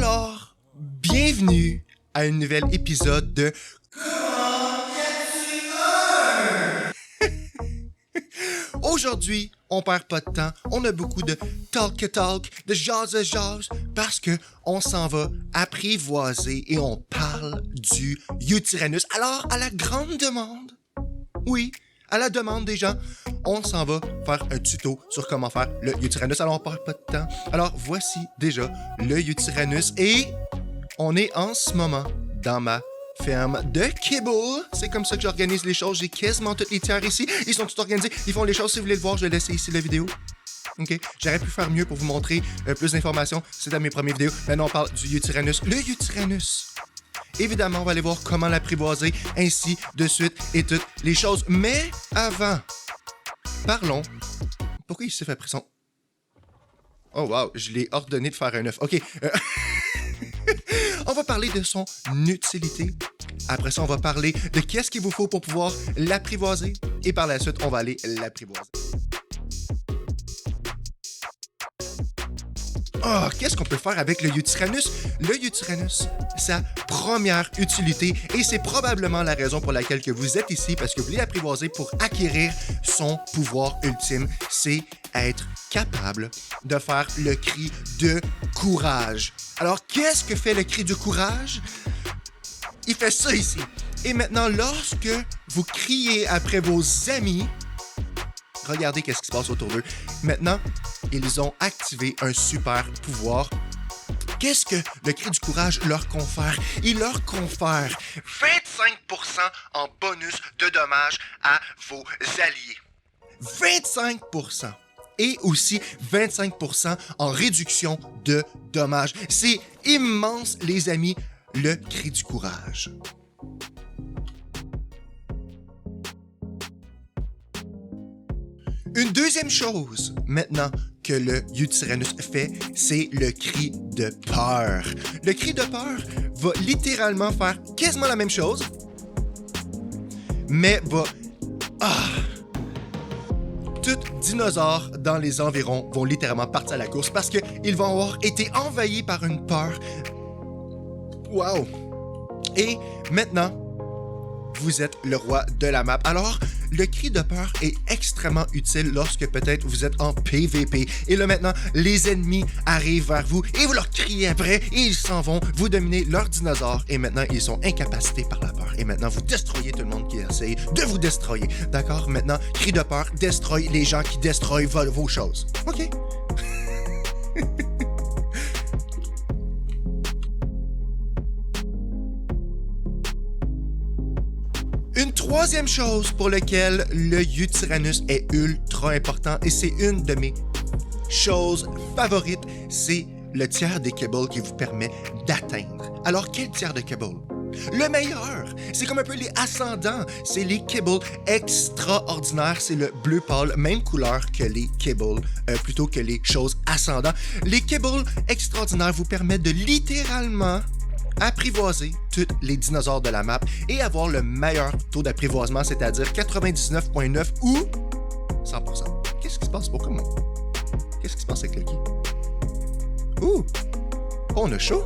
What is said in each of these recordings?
Alors, bienvenue à un nouvel épisode de Aujourd'hui, on perd pas de temps, on a beaucoup de talk, de jase, parce que on s'en va apprivoiser et on parle du Yutyrannus. Alors, à la grande demande, oui, à la demande des gens, on s'en va faire un tuto sur comment faire le Yutyrannus. Alors, on perd pas de temps. Alors, voici déjà le Yutyrannus et on est en ce moment dans ma ferme de kibble. C'est comme ça que j'organise les choses. J'ai quasiment toutes les tiers ici. Ils sont tous organisés. Ils font les choses. Si vous voulez le voir, je vais laisser ici la vidéo. OK? J'aurais pu faire mieux pour vous montrer plus d'informations. C'est dans mes premières vidéos. Maintenant, on parle du Yutyrannus. Le Yutyrannus. Évidemment, on va aller voir comment l'apprivoiser, ainsi de suite, et toutes les choses. Mais avant, parlons. Pourquoi il s'est fait pression? Oh wow, je l'ai ordonné de faire un œuf. OK. On va parler de son utilité. Après ça, on va parler de qu'est-ce qu'il vous faut pour pouvoir l'apprivoiser. Et par la suite, on va aller l'apprivoiser. Oh, qu'est-ce qu'on peut faire avec le Yutyrannus? Le Yutyrannus, sa première utilité, et c'est probablement la raison pour laquelle que vous êtes ici, parce que vous voulez l'apprivoiser pour acquérir son pouvoir ultime, c'est être capable de faire le cri de courage. Alors, qu'est-ce que fait le cri de courage? Il fait ça ici. Et maintenant, lorsque vous criez après vos amis, regardez qu'est-ce qui se passe autour d'eux. Maintenant, ils ont activé un super pouvoir. Qu'est-ce que le cri du courage leur confère? Il leur confère 25% en bonus de dommages à vos alliés. 25%. Et aussi 25% en réduction de dommages. C'est immense, les amis, le cri du courage. Une deuxième chose, maintenant, que le Yutyrannus fait, c'est le cri de peur. Le cri de peur va littéralement faire quasiment la même chose, mais va... Tous dinosaures dans les environs vont littéralement partir à la course parce qu'ils vont avoir été envahis par une peur. Wow! Et maintenant, vous êtes le roi de la map. Alors, le cri de peur est extrêmement utile lorsque peut-être vous êtes en PVP. Et là maintenant, les ennemis arrivent vers vous et vous leur criez après et ils s'en vont. Vous dominez leurs dinosaures et maintenant ils sont incapacités par la peur. Et maintenant, vous destroyez tout le monde qui essaye de vous destroyer. D'accord? Maintenant, cri de peur, destroy les gens qui destroy vos choses. OK? Une troisième chose pour laquelle le Yutyrannus est ultra important, et c'est une de mes choses favorites, c'est le tiers des kibbles qui vous permet d'atteindre. Alors, quel tiers de kibble? Le meilleur! C'est comme un peu les ascendants. C'est les kibbles extraordinaires. C'est le bleu pâle, même couleur que les kibbles, plutôt que les choses ascendants. Les kibbles extraordinaires vous permettent de littéralement apprivoiser tous les dinosaures de la map et avoir le meilleur taux d'apprivoisement, c'est-à-dire 99,9 ou 100%. Qu'est-ce qui se passe? Pourquoi moi? Qu'est-ce qui se passe avec le qui? Ouh! Oh, on a chaud?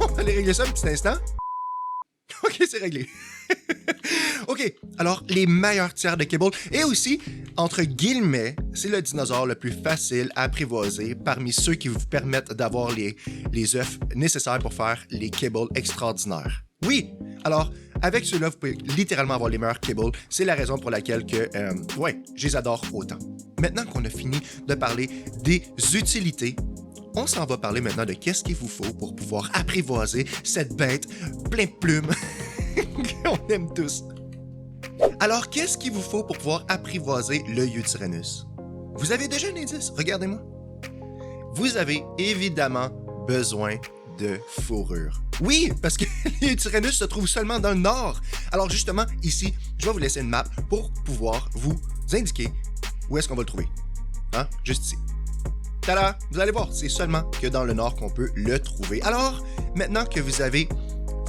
On va aller régler ça un petit instant. OK, c'est réglé. OK, alors les meilleurs tiers de kibble et aussi, entre guillemets, c'est le dinosaure le plus facile à apprivoiser parmi ceux qui vous permettent d'avoir les œufs nécessaires pour faire les kibbles extraordinaires. Oui, alors avec ceux-là, vous pouvez littéralement avoir les meilleurs kibbles. C'est la raison pour laquelle je les adore autant. Maintenant qu'on a fini de parler des utilités, on s'en va parler maintenant de qu'est-ce qu'il vous faut pour pouvoir apprivoiser cette bête plein de plumes qu'on aime tous. Alors, qu'est-ce qu'il vous faut pour pouvoir apprivoiser le Yutyrannus? Vous avez déjà un indice, regardez-moi. Vous avez évidemment besoin de fourrure. Oui, parce que le Yutyrannus se trouve seulement dans le nord. Alors justement, ici, je vais vous laisser une map pour pouvoir vous indiquer où est-ce qu'on va le trouver. Hein? Juste ici. Tada! Vous allez voir, c'est seulement que dans le nord qu'on peut le trouver. Alors, maintenant que vous avez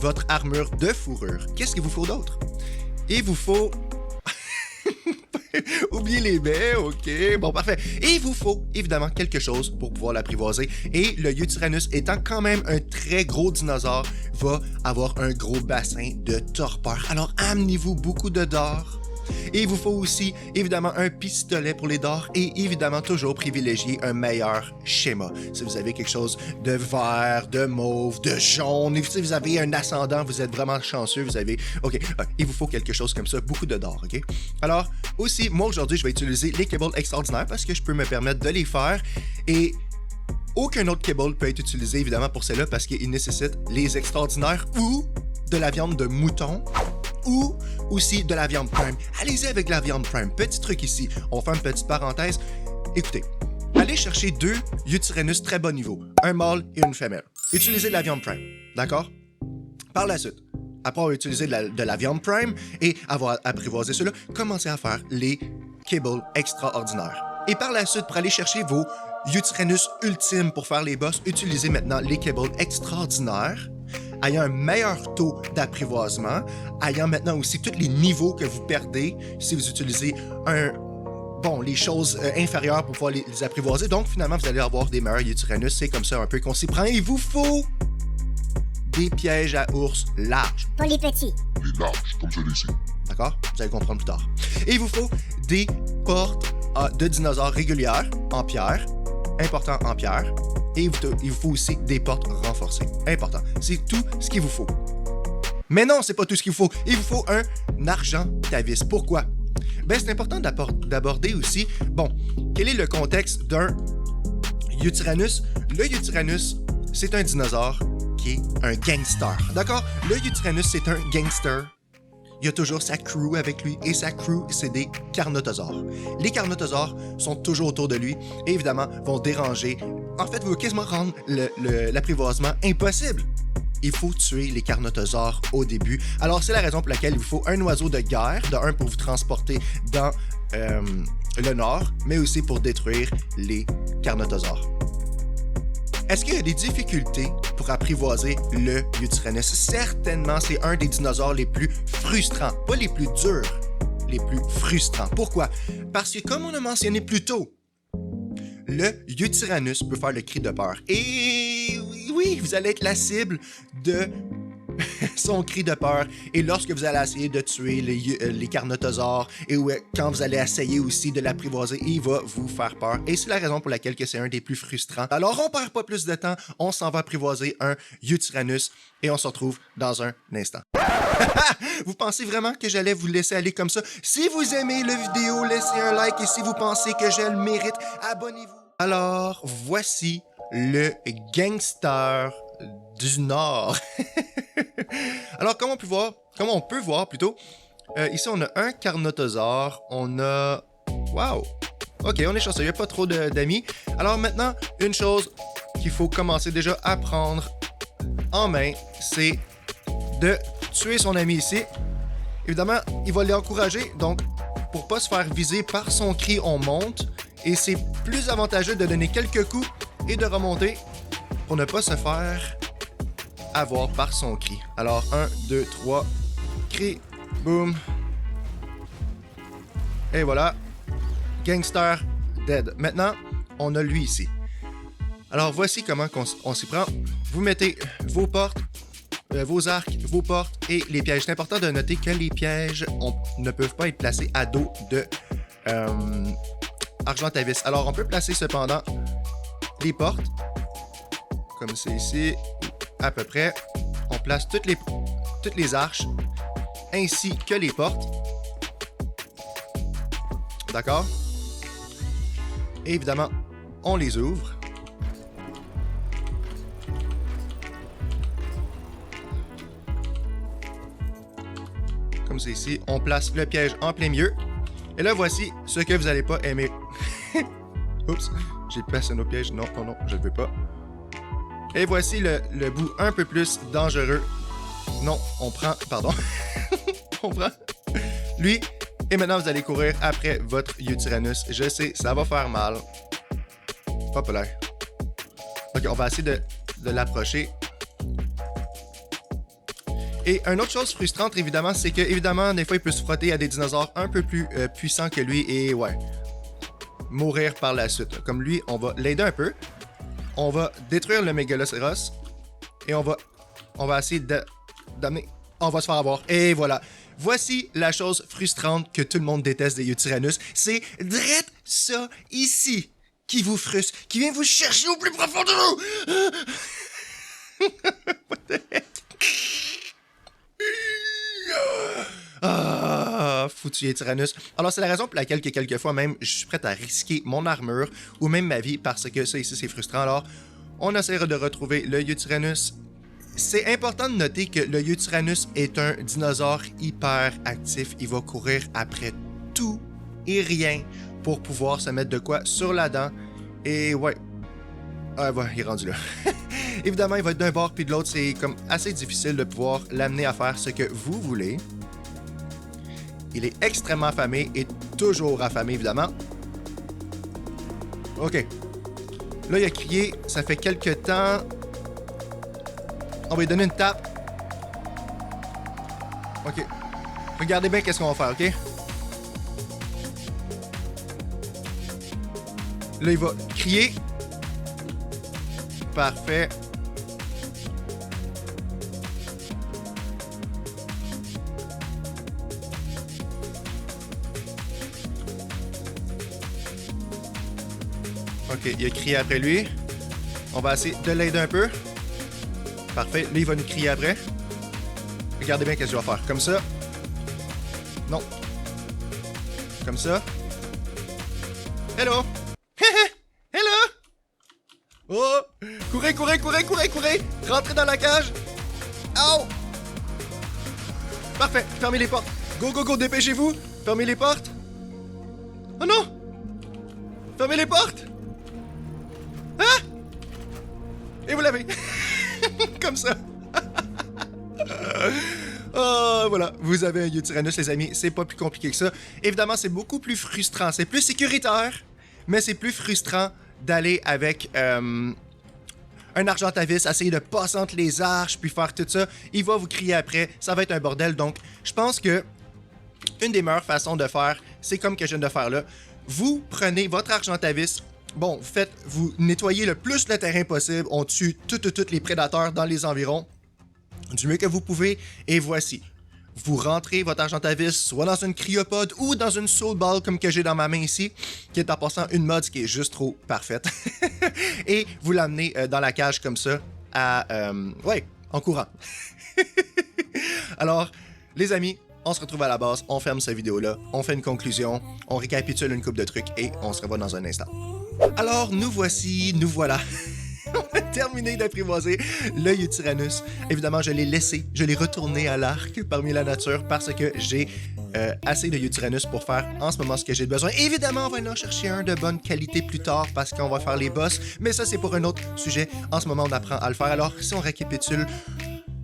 votre armure de fourrure, qu'est-ce qu'il vous faut d'autre? Il vous faut Oubliez les baies, ok, bon parfait. Et il vous faut évidemment quelque chose pour pouvoir l'apprivoiser. Et le Yutyrannus étant quand même un très gros dinosaure, va avoir un gros bassin de torpeur. Alors amenez-vous beaucoup de dards. Et il vous faut aussi, évidemment, un pistolet pour les dards et évidemment, toujours privilégier un meilleur schéma. Si vous avez quelque chose de vert, de mauve, de jaune, et si vous avez un ascendant, vous êtes vraiment chanceux, vous avez... OK, il vous faut quelque chose comme ça, beaucoup de dards, OK? Alors, aussi, moi, aujourd'hui, je vais utiliser les cables extraordinaires parce que je peux me permettre de les faire et... Aucun autre cable peut être utilisé, évidemment, pour celle-là parce qu'il nécessite les extraordinaires ou de la viande de mouton ou aussi de la viande prime. Allez-y avec la viande prime. Petit truc ici, on fait une petite parenthèse. Écoutez, allez chercher 2 Yutyrannus très bas niveau, un mâle et une femelle. Utilisez de la viande prime, d'accord? Par la suite, après avoir utilisé de la viande prime et avoir apprivoisé cela, commencez à faire les cables extraordinaires. Et par la suite, pour aller chercher vos Yutyrannus ultimes pour faire les boss, utilisez maintenant les cables extraordinaires, ayant un meilleur taux d'apprivoisement, ayant maintenant aussi tous les niveaux que vous perdez si vous utilisez les choses inférieures pour pouvoir les apprivoiser. Donc, finalement, vous allez avoir des meilleurs Yutyrannus. C'est comme ça un peu qu'on s'y prend. Il vous faut des pièges à ours larges. Pas les petits. Les larges, comme celui-ci. D'accord? Vous allez comprendre plus tard. Et il vous faut des portes de dinosaures régulières en pierre, important en pierre. Et il vous faut aussi des portes renforcées. Important. C'est tout ce qu'il vous faut. Mais non, c'est pas tout ce qu'il vous faut. Il vous faut un argent tavis. Pourquoi? Ben, c'est important d'aborder aussi, quel est le contexte d'un Yutyrannus? Le Yutyrannus, c'est un dinosaure qui est un gangster. D'accord? Le Yutyrannus, c'est un gangster. Il y a toujours sa crew avec lui, et sa crew, c'est des carnotosaures. Les carnotosaures sont toujours autour de lui, et évidemment, vont déranger. En fait, vont quasiment rendre l'apprivoisement impossible. Il faut tuer les carnotosaures au début. Alors, c'est la raison pour laquelle il vous faut un oiseau de guerre, pour vous transporter dans le nord, mais aussi pour détruire les carnotosaures. Est-ce qu'il y a des difficultés pour apprivoiser le Yutyrannus? Certainement, c'est un des dinosaures les plus frustrants. Pas les plus durs, les plus frustrants. Pourquoi? Parce que, comme on a mentionné plus tôt, le Yutyrannus peut faire le cri de peur. Et oui, vous allez être la cible de son cri de peur. Et lorsque vous allez essayer de tuer les carnotosaures, et quand vous allez essayer aussi de l'apprivoiser, il va vous faire peur. Et c'est la raison pour laquelle c'est un des plus frustrants. Alors, on perd pas plus de temps, on s'en va apprivoiser un Yutyrannus, et on se retrouve dans un instant. Vous pensez vraiment que j'allais vous laisser aller comme ça? Si vous aimez la vidéo, laissez un like, et si vous pensez que je le mérite, abonnez-vous. Alors, voici le gangster du Nord. Alors, comme on peut voir plutôt, ici on a un carnotosaure, on a... Wow! Ok, on est chanceux, il n'y a pas trop d'amis. Alors maintenant, une chose qu'il faut commencer déjà à prendre en main, c'est de tuer son ami ici. Évidemment, il va l'encourager, donc pour pas se faire viser par son cri, on monte. Et c'est plus avantageux de donner quelques coups et de remonter pour ne pas se faire avoir par son cri. Alors, 1, 2, 3, cri, boum. Et voilà, gangster dead. Maintenant, on a lui ici. Alors, voici comment on s'y prend. Vous mettez vos portes, vos arcs, vos portes et les pièges. C'est important de noter que les pièges ne peuvent pas être placés à dos de Argentavis. Alors, on peut placer cependant les portes, comme c'est ici, à peu près. On place toutes les arches, ainsi que les portes. D'accord? Et évidemment, on les ouvre. Comme c'est ici, on place le piège en plein milieu. Et là, voici ce que vous n'allez pas aimer. Oups, j'ai placé nos pièges. Non, je ne veux pas. Et voici le bout un peu plus dangereux. Non, on prend... Pardon. On prend lui. Et maintenant, vous allez courir après votre Yutyrannus. Je sais, ça va faire mal. Hop là. Ok, on va essayer de l'approcher. Et une autre chose frustrante, évidemment, c'est que, évidemment, des fois, il peut se frotter à des dinosaures un peu plus puissants que lui et, ouais, mourir par la suite. Comme lui, on va l'aider un peu. On va détruire le Mégalocéros et on va essayer d'amener... On va se faire avoir. Et voilà. Voici la chose frustrante que tout le monde déteste des Yutyrannus. C'est drette ça ici qui vous frustre, qui vient vous chercher au plus profond de vous. What the heck? Ah, foutu Yutyrannus. Alors, c'est la raison pour laquelle que quelquefois même, je suis prêt à risquer mon armure ou même ma vie parce que ça ici, c'est frustrant. Alors, on essaiera de retrouver le Yutyrannus. C'est important de noter que le Yutyrannus est un dinosaure hyper actif. Il va courir après tout et rien pour pouvoir se mettre de quoi sur la dent. Et ouais, il est rendu là. Évidemment, il va être d'un bord puis de l'autre. C'est comme assez difficile de pouvoir l'amener à faire ce que vous voulez. Il est extrêmement affamé et toujours affamé, évidemment. OK. Là, il a crié. Ça fait quelques temps. On va lui donner une tape. OK. Regardez bien qu'est-ce qu'on va faire, OK? Là, il va crier. Parfait. OK, il a crié après lui. On va essayer de l'aider un peu. Parfait. Là, il va nous crier après. Regardez bien qu'est-ce que je vais faire. Comme ça. Non. Comme ça. Hello! Hello! Oh! Courez, courez, courez, courez, courez! Rentrez dans la cage! Oh! Parfait. Fermez les portes. Go, go, go, dépêchez-vous. Fermez les portes. Oh non! Fermez les portes! Ah! Et vous l'avez. Comme ça. Voilà, vous avez un Yutyrannus, les amis. C'est pas plus compliqué que ça. Évidemment, c'est beaucoup plus frustrant. C'est plus sécuritaire, mais c'est plus frustrant d'aller avec un Argentavis, essayer de passer entre les arches, puis faire tout ça. Il va vous crier après. Ça va être un bordel. Donc, je pense que une des meilleures façons de faire, c'est comme que je viens de faire là. Vous prenez votre Argentavis. Bon, vous nettoyez le plus le terrain possible. On tue tous les prédateurs dans les environs du mieux que vous pouvez. Et voici. Vous rentrez votre Argentavis soit dans une cryopode ou dans une Soul Ball comme que j'ai dans ma main ici, qui est en passant une mode qui est juste trop parfaite. Et vous l'amenez dans la cage comme ça, en courant. Alors, les amis, on se retrouve à la base, on ferme cette vidéo-là, on fait une conclusion, on récapitule une couple de trucs et on se revoit dans un instant. Alors, nous voilà. On a terminé d'apprivoiser le Yutyrannus. Évidemment, je l'ai retourné à l'arc parmi la nature parce que j'ai assez de Yutyrannus pour faire en ce moment ce que j'ai besoin. Évidemment, on va aller en chercher un de bonne qualité plus tard parce qu'on va faire les boss, mais ça, c'est pour un autre sujet. En ce moment, on apprend à le faire. Alors, si on récapitule,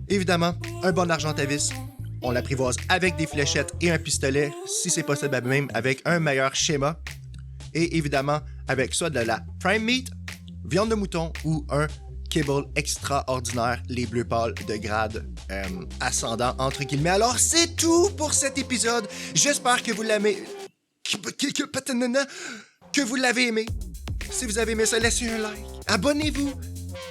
évidemment, un bon Argentavis, on l'apprivoise avec des fléchettes et un pistolet, si c'est possible même avec un meilleur schéma. Et évidemment, avec soit de la prime meat, viande de mouton ou un kibble extraordinaire, les bleus pâles de grade ascendant, entre guillemets. Alors, c'est tout pour cet épisode. J'espère que vous l'avez... que vous l'avez aimé. Si vous avez aimé ça, laissez un like. Abonnez-vous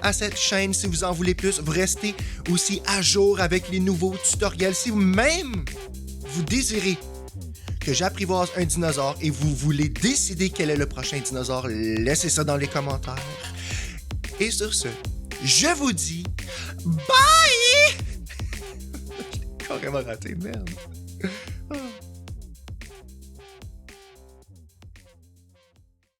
à cette chaîne si vous en voulez plus. Vous restez aussi à jour avec les nouveaux tutoriels. Si vous-même, vous désirez que j'apprivoise un dinosaure et vous voulez décider quel est le prochain dinosaure, laissez ça dans les commentaires. Et sur ce, je vous dis bye! J'ai carrément raté, merde.